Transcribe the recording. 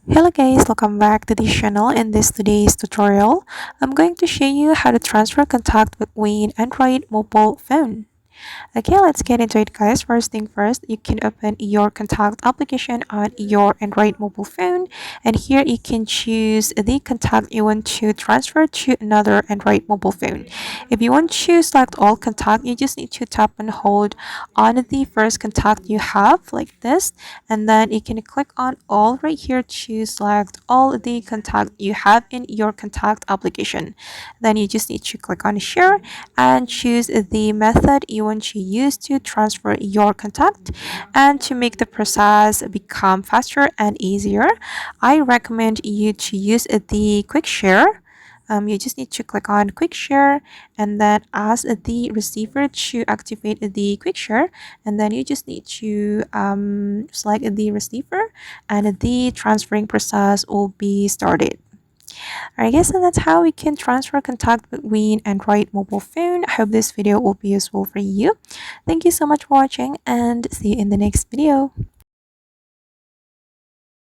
Hello guys, welcome back to this channel. In this today's tutorial, I'm going to show you how to transfer contact between Android mobile phone. Okay, let's get into it guys. First thing first, you can open your contact application on your Android mobile phone, and here you can choose the contact you want to transfer to another Android mobile phone. If you want to select all contact, you just need to tap and hold on the first contact you have like this, and then you can click on all right here to select all the contact you have in your contact application. Then you just need to click on share and choose the method you want to use to transfer your contact. And to make the process become faster and easier, I recommend you to use the quick share. You just need to click on quick share and then ask the receiver to activate the quick share, and then you just need to select the receiver and the transferring process will be started. Alright guys, and that's how we can transfer contact between Android mobile phone. I hope this video will be useful for you. Thank you so much for watching and see you in the next video.